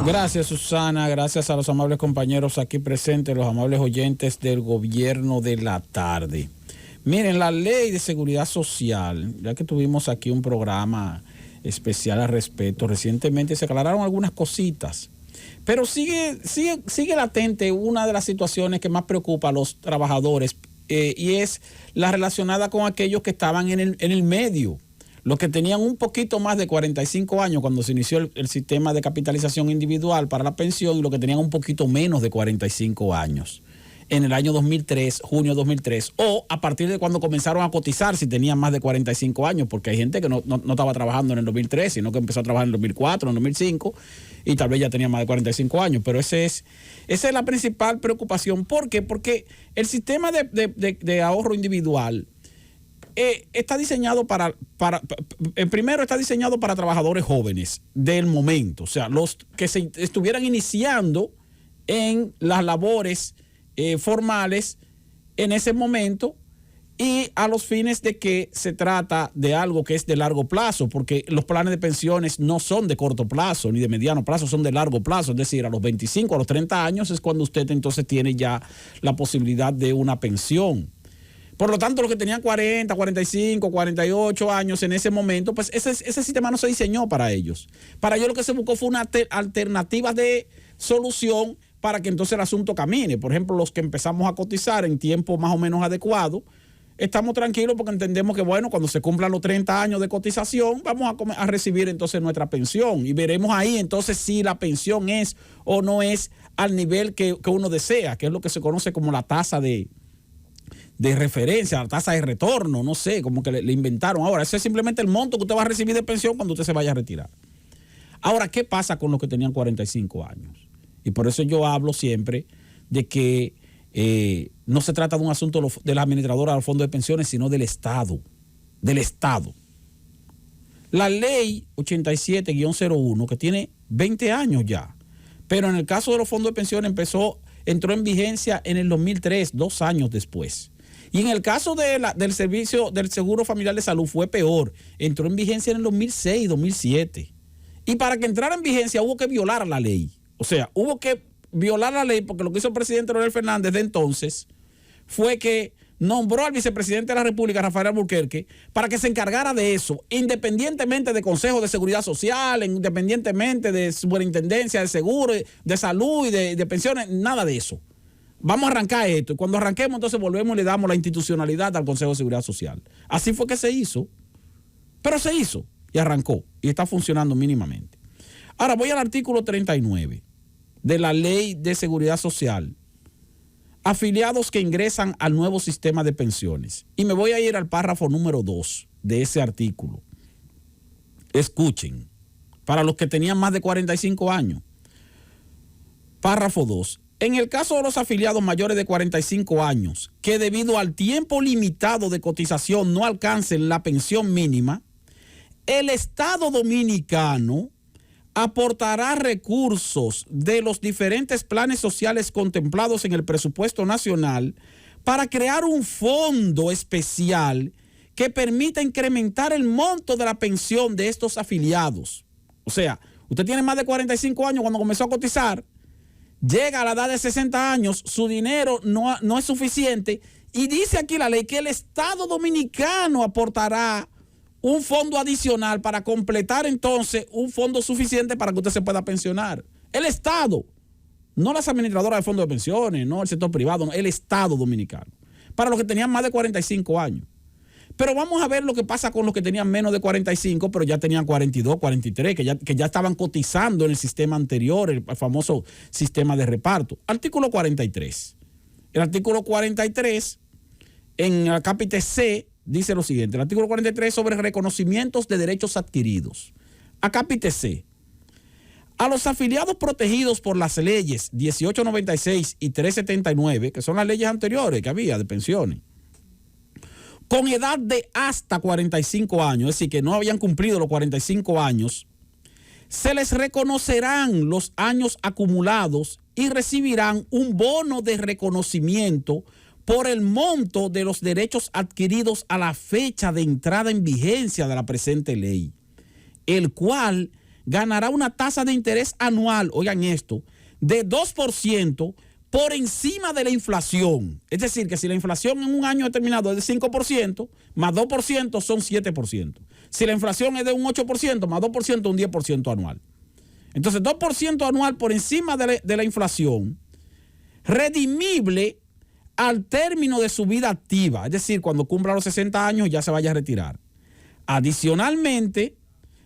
Gracias, Susana. Gracias a los amables compañeros aquí presentes, los amables oyentes del Gobierno de la Tarde. Miren, la Ley de Seguridad Social, ya que tuvimos aquí un programa especial al respecto, recientemente se aclararon algunas cositas, pero sigue latente una de las situaciones que más preocupa a los trabajadores, y es la relacionada con aquellos que estaban en el medio, los que tenían un poquito más de 45 años cuando se inició el sistema de capitalización individual para la pensión, y los que tenían un poquito menos de 45 años en el año 2003, junio 2003, o a partir de cuando comenzaron a cotizar si tenían más de 45 años, porque hay gente que no estaba trabajando en el 2003, sino que empezó a trabajar en el 2004, en el 2005, y tal vez ya tenía más de 45 años. Pero esa es la principal preocupación. ¿Por qué? Porque el sistema de ahorro individual está diseñado primero está diseñado para trabajadores jóvenes del momento, o sea, los que se estuvieran iniciando en las labores formales en ese momento, y a los fines de que se trata de algo que es de largo plazo, porque los planes de pensiones no son de corto plazo ni de mediano plazo, son de largo plazo, es decir, a los 25, a los 30 años es cuando usted entonces tiene ya la posibilidad de una pensión. Por lo tanto, los que tenían 40, 45, 48 años en ese momento, pues ese sistema no se diseñó para ellos. Para ellos lo que se buscó fue una alternativa de solución para que entonces el asunto camine. Por ejemplo, los que empezamos a cotizar en tiempo más o menos adecuado, estamos tranquilos porque entendemos que, bueno, cuando se cumplan los 30 años de cotización, vamos a recibir entonces nuestra pensión, y veremos ahí entonces si la pensión es o no es al nivel que uno desea, que es lo que se conoce como la tasa de referencia, la tasa de retorno, no sé, como que le inventaron. Ahora, ese es simplemente el monto que usted va a recibir de pensión cuando usted se vaya a retirar. Ahora, ¿qué pasa con los que tenían 45 años? Y por eso yo hablo siempre de que no se trata de un asunto de la administradora del fondo de pensiones, sino del Estado. Del Estado. La ley 87-01, que tiene 20 años ya, pero en el caso de los fondos de pensiones entró en vigencia en el 2003, 2 años después. Y en el caso del servicio del Seguro Familiar de Salud fue peor. Entró en vigencia en el 2006, 2007. Y para que entrara en vigencia hubo que violar la ley. O sea, hubo que violar la ley, porque lo que hizo el presidente Leonel Fernández de entonces fue que nombró al vicepresidente de la República, Rafael Alburquerque, para que se encargara de eso, independientemente de Consejo de Seguridad Social, independientemente de Superintendencia de Seguro, de Salud y de Pensiones, nada de eso. Vamos a arrancar esto, y cuando arranquemos entonces volvemos y le damos la institucionalidad al Consejo de Seguridad Social. Así fue que se hizo, pero se hizo y arrancó y está funcionando mínimamente. Ahora voy al artículo 39 de la Ley de Seguridad Social. Afiliados que ingresan al nuevo sistema de pensiones. Y me voy a ir al párrafo número 2 de ese artículo. Escuchen, para los que tenían más de 45 años. Párrafo 2. En el caso de los afiliados mayores de 45 años, que debido al tiempo limitado de cotización no alcancen la pensión mínima, el Estado Dominicano aportará recursos de los diferentes planes sociales contemplados en el presupuesto nacional para crear un fondo especial que permita incrementar el monto de la pensión de estos afiliados. O sea, usted tiene más de 45 años cuando comenzó a cotizar, llega a la edad de 60 años, su dinero no es suficiente, y dice aquí la ley que el Estado Dominicano aportará un fondo adicional para completar entonces un fondo suficiente para que usted se pueda pensionar. El Estado, no las administradoras de fondos de pensiones, no el sector privado, no, el Estado Dominicano, para los que tenían más de 45 años. Pero vamos a ver lo que pasa con los que tenían menos de 45, pero ya tenían 42, 43, que ya estaban cotizando en el sistema anterior, el famoso sistema de reparto. Artículo 43. El artículo 43, en el capítulo C, dice lo siguiente. El artículo 43 sobre reconocimientos de derechos adquiridos. Acápite C. A los afiliados protegidos por las leyes 1896 y 379, que son las leyes anteriores que había de pensiones, con edad de hasta 45 años, es decir, que no habían cumplido los 45 años, se les reconocerán los años acumulados y recibirán un bono de reconocimiento por el monto de los derechos adquiridos a la fecha de entrada en vigencia de la presente ley, el cual ganará una tasa de interés anual, oigan esto, de 2% por encima de la inflación. Es decir, que si la inflación en un año determinado es de 5%, más 2% son 7%. Si la inflación es de un 8%, más 2%, un 10% anual. Entonces, 2% anual por encima de la inflación, redimible al término de su vida activa. Es decir, cuando cumpla los 60 años ya se vaya a retirar. Adicionalmente,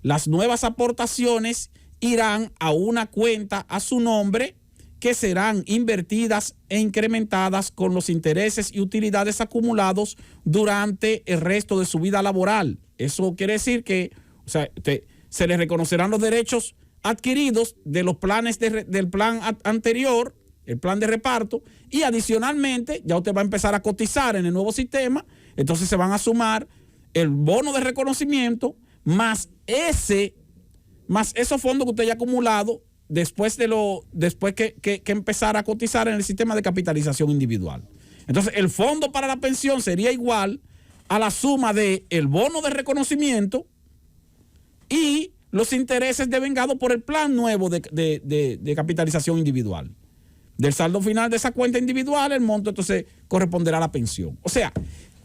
las nuevas aportaciones irán a una cuenta a su nombre que serán invertidas e incrementadas con los intereses y utilidades acumulados durante el resto de su vida laboral. Eso quiere decir que se les reconocerán los derechos adquiridos de los planes del plan anterior, el plan de reparto, y adicionalmente ya usted va a empezar a cotizar en el nuevo sistema, entonces se van a sumar el bono de reconocimiento más esos fondos que usted haya acumulado después que empezara a cotizar en el sistema de capitalización individual. Entonces, el fondo para la pensión sería igual a la suma de el bono de reconocimiento y los intereses devengados por el plan nuevo de capitalización individual. Del saldo final de esa cuenta individual, el monto entonces corresponderá a la pensión. O sea,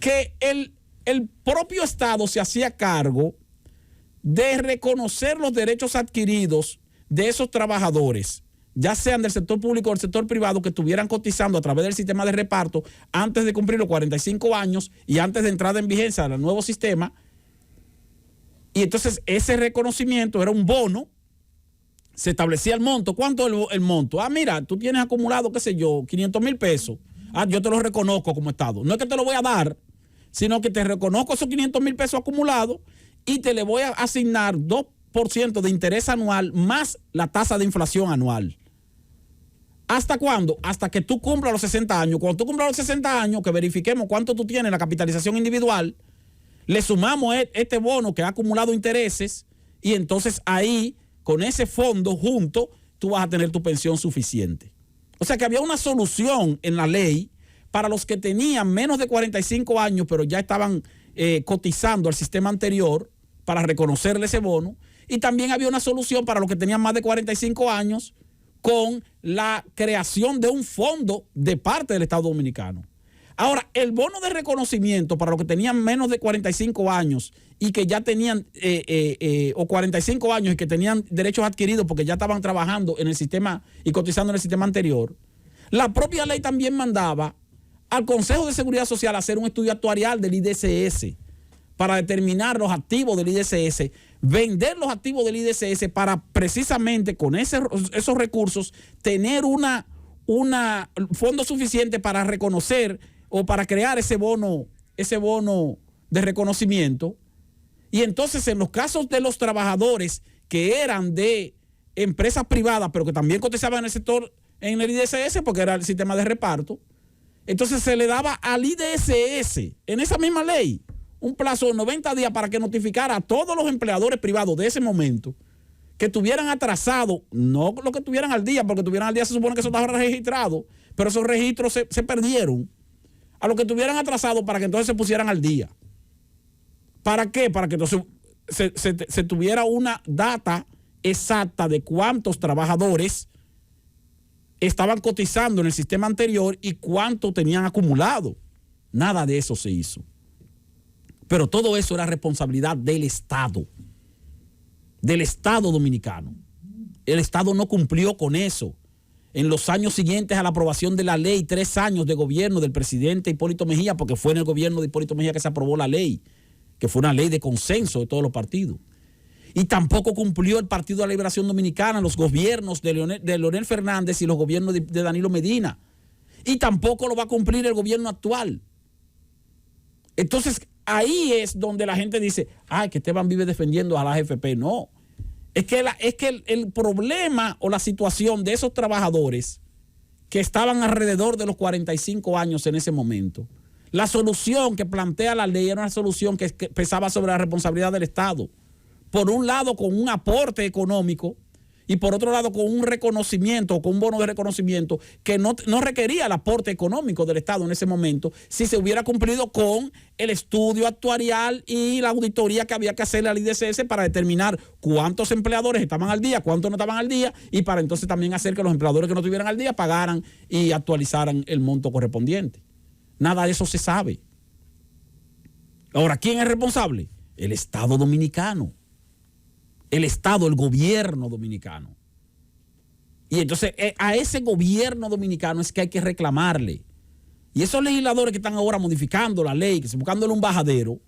que el propio Estado se hacía cargo de reconocer los derechos adquiridos de esos trabajadores, ya sean del sector público o del sector privado, que estuvieran cotizando a través del sistema de reparto antes de cumplir los 45 años y antes de entrada en vigencia del nuevo sistema. Y entonces ese reconocimiento era un bono, se establecía el monto. ¿Cuánto es el monto? Mira, tú tienes acumulado, qué sé yo, 500,000 pesos. Yo te lo reconozco como Estado. No es que te lo voy a dar, sino que te reconozco esos 500,000 pesos acumulados y te le voy a asignar 2% de interés anual más la tasa de inflación anual. ¿Hasta cuándo? Hasta que tú cumplas los 60 años. Cuando tú cumplas los 60 años, que verifiquemos cuánto tú tienes en la capitalización individual, le sumamos este bono que ha acumulado intereses y entonces ahí, con ese fondo junto, tú vas a tener tu pensión suficiente. O sea que había una solución en la ley para los que tenían menos de 45 años, pero ya estaban cotizando al sistema anterior para reconocerle ese bono. Y también había una solución para los que tenían más de 45 años con la creación de un fondo de parte del Estado Dominicano. Ahora, el bono de reconocimiento para los que tenían menos de 45 años y que ya tenían, o 45 años y que tenían derechos adquiridos porque ya estaban trabajando en el sistema y cotizando en el sistema anterior, la propia ley también mandaba al Consejo de Seguridad Social a hacer un estudio actuarial del IDCS para determinar los activos del IDCS, vender los activos del IDCS para precisamente con esos recursos tener un fondo suficiente para reconocer o para crear ese bono de reconocimiento. Y entonces en los casos de los trabajadores que eran de empresas privadas, pero que también cotizaban en el sector, en el IDCS, porque era el sistema de reparto, entonces se le daba al IDCS, en esa misma ley, un plazo de 90 días para que notificara a todos los empleadores privados de ese momento que tuvieran atrasado, no lo que tuvieran al día, porque tuvieran al día se supone que eso estaba registrado, pero esos registros se perdieron, a los que tuvieran atrasado para que entonces se pusieran al día. ¿Para qué? Para que entonces se tuviera una data exacta de cuántos trabajadores estaban cotizando en el sistema anterior y cuánto tenían acumulado. Nada de eso se hizo. Pero todo eso era responsabilidad del Estado dominicano. El Estado no cumplió con eso. En los años siguientes a la aprobación de la ley, 3 años de gobierno del presidente Hipólito Mejía, porque fue en el gobierno de Hipólito Mejía que se aprobó la ley, que fue una ley de consenso de todos los partidos. Y tampoco cumplió el Partido de la Liberación Dominicana, los gobiernos de Leonel Fernández y los gobiernos de Danilo Medina. Y tampoco lo va a cumplir el gobierno actual. Entonces, ahí es donde la gente dice, que Esteban vive defendiendo a la AFP. No, es que el problema o la situación de esos trabajadores que estaban alrededor de los 45 años en ese momento, la solución que plantea la ley era una solución que pesaba sobre la responsabilidad del Estado. Por un lado, con un aporte económico y por otro lado con un reconocimiento o con un bono de reconocimiento que no requería el aporte económico del Estado en ese momento si se hubiera cumplido con el estudio actuarial y la auditoría que había que hacerle al IDCS para determinar cuántos empleadores estaban al día, cuántos no estaban al día, y para entonces también hacer que los empleadores que no estuvieran al día pagaran y actualizaran el monto correspondiente. Nada de eso se sabe. Ahora, ¿quién es responsable? El Estado dominicano. El Estado, el gobierno dominicano. Y entonces a ese gobierno dominicano es que hay que reclamarle. Y esos legisladores que están ahora modificando la ley, que están buscándole un bajadero,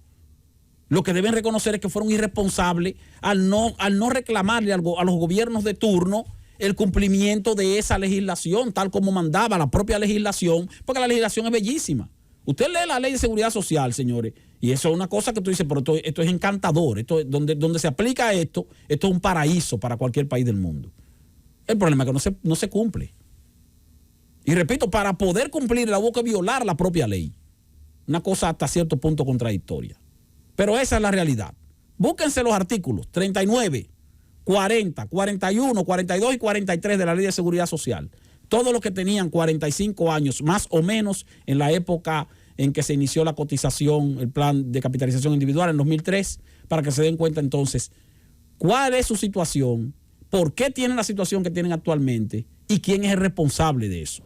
lo que deben reconocer es que fueron irresponsables al no reclamarle a los gobiernos de turno el cumplimiento de esa legislación, tal como mandaba la propia legislación, porque la legislación es bellísima. Usted lee la ley de seguridad social, señores, y eso es una cosa que tú dices, pero esto es encantador, donde se aplica esto es un paraíso para cualquier país del mundo. El problema es que no se cumple. Y repito, para poder cumplir hubo que violar la propia ley. Una cosa hasta cierto punto contradictoria. Pero esa es la realidad. Búsquense los artículos 39, 40, 41, 42 y 43 de la Ley de Seguridad Social. Todos los que tenían 45 años, más o menos, en la época en que se inició la cotización, el plan de capitalización individual en 2003, para que se den cuenta entonces cuál es su situación, por qué tienen la situación que tienen actualmente y quién es el responsable de eso.